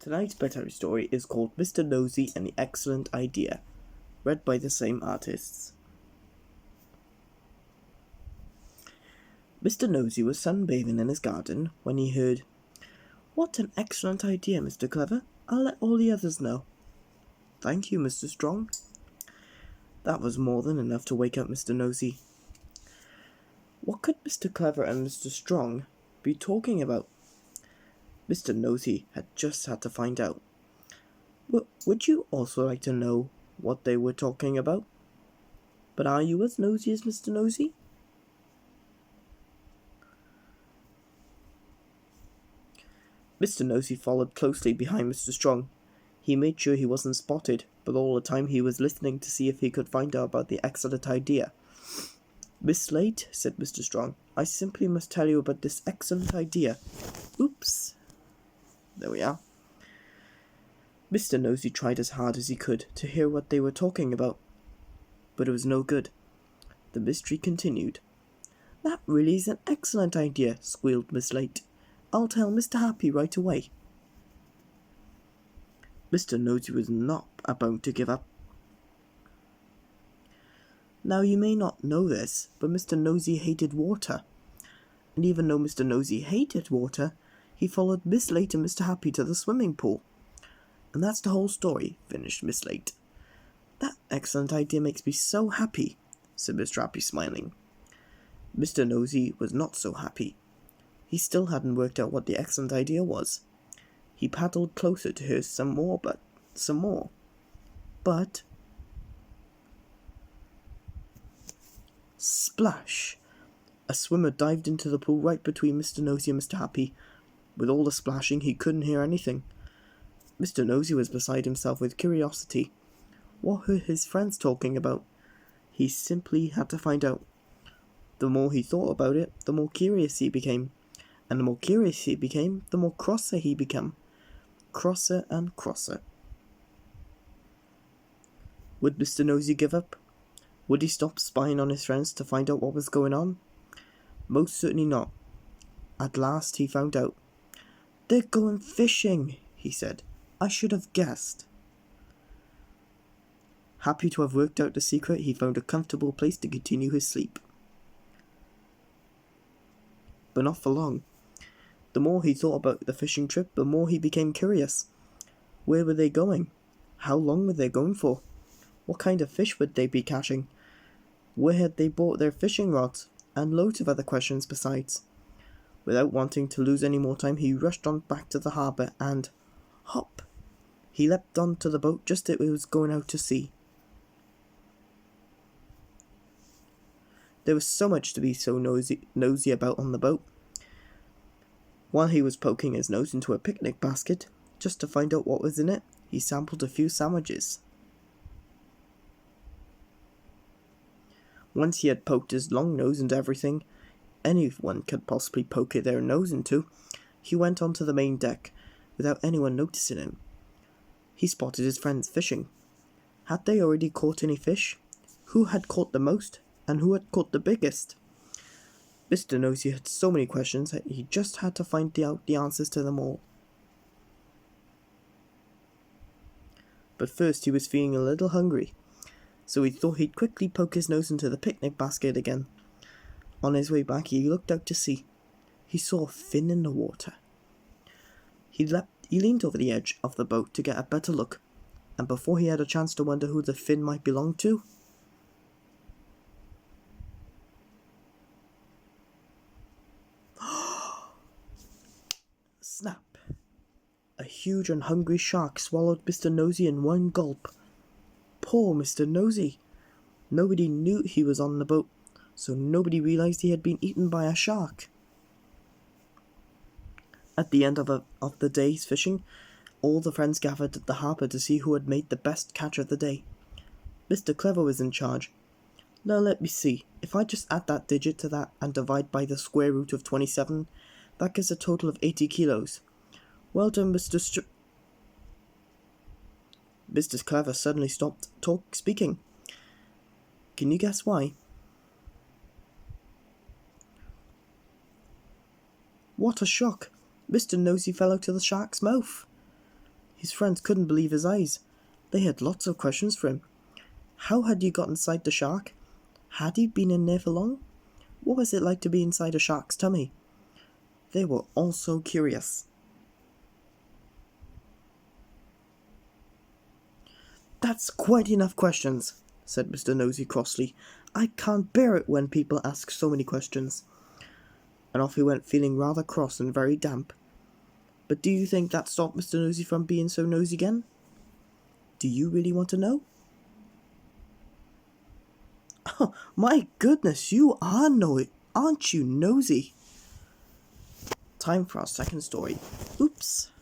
Tonight's bedtime story is called Mr. Nosy and the Excellent Idea, read by the same artists. Mr. Nosy was sunbathing in his garden when he heard, "What an excellent idea, Mr. Clever. I'll let all the others know." "Thank you, Mr. Strong." That was more than enough to wake up Mr. Nosy. What could Mr. Clever and Mr. Strong be talking about? Mr. Nosy had just had to find out. Would you also like to know what they were talking about? But are you as nosy as Mr. Nosy? Mr. Nosy followed closely behind Mr. Strong. He made sure he wasn't spotted, but all the time he was listening to see if he could find out about the excellent idea. "Miss Slate," said Mr. Strong, "I simply must tell you about this excellent idea." Oops. There we are. Mr. Nosy tried as hard as he could to hear what they were talking about, but it was no good. The mystery continued. "That really is an excellent idea," squealed Miss Slate. "I'll tell Mr. Happy right away." Mr. Nosy was not about to give up. Now, you may not know this, but Mr. Nosy hated water. And even though Mr. Nosy hated water, he followed Miss Slate and Mr. Happy to the swimming pool. "And that's the whole story," finished Miss Slate. "That excellent idea makes me so happy," said Mr. Happy, smiling. Mr. Nosy was not so happy. He still hadn't worked out what the excellent idea was. He paddled closer to hear some more. But splash! A swimmer dived into the pool right between Mr. Nosy and Mr. Happy. With all the splashing, he couldn't hear anything. Mr. Nosy was beside himself with curiosity. What were his friends talking about? He simply had to find out. The more he thought about it, the more curious he became. And the more curious he became, the more crosser he became. Crosser and crosser. Would Mr. Nosy give up? Would he stop spying on his friends to find out what was going on? Most certainly not. At last he found out. "They're going fishing," he said. "I should have guessed." Happy to have worked out the secret, he found a comfortable place to continue his sleep. But not for long. The more he thought about the fishing trip, the more he became curious. Where were they going? How long were they going for? What kind of fish would they be catching? Where had they bought their fishing rods? And loads of other questions besides. Without wanting to lose any more time, he rushed on back to the harbour and, hop! He leapt onto the boat just as it was going out to sea. There was so much to be so nosy about on the boat. While he was poking his nose into a picnic basket, just to find out what was in it, he sampled a few sandwiches. Once he had poked his long nose into everything anyone could possibly poke their nose into, he went onto the main deck, without anyone noticing him. He spotted his friends fishing. Had they already caught any fish? Who had caught the most? And who had caught the biggest? Mr. Nosy had so many questions that he just had to find out the answers to them all. But first he was feeling a little hungry, so he thought he'd quickly poke his nose into the picnic basket again. On his way back, he looked out to sea. He saw a fin in the water. He leaned over the edge of the boat to get a better look, and before he had a chance to wonder who the fin might belong to, snap! A huge and hungry shark swallowed Mr. Nosy in one gulp. Poor Mr. Nosy! Nobody knew he was on the boat, so nobody realized he had been eaten by a shark. At the end of the day's fishing, all the friends gathered at the harbour to see who had made the best catch of the day. Mr. Clever was in charge. "Now let me see, if I just add that digit to that and divide by the square root of 27, that gives a total of 80 kilos. Well done, Mr. Mr. Clever suddenly stopped speaking. Can you guess why? What a shock! Mr. Nosy fell out of the shark's mouth. His friends couldn't believe his eyes. They had lots of questions for him. How had he got inside the shark? Had he been in there for long? What was it like to be inside a shark's tummy? They were all so curious. "That's quite enough questions," said Mr. Nosey crossly. "I can't bear it when people ask so many questions." And off he went, feeling rather cross and very damp. But do you think that stopped Mr. Nosey from being so nosy again? Do you really want to know? Oh, my goodness, you are aren't you nosy? Time for our second story. Oops.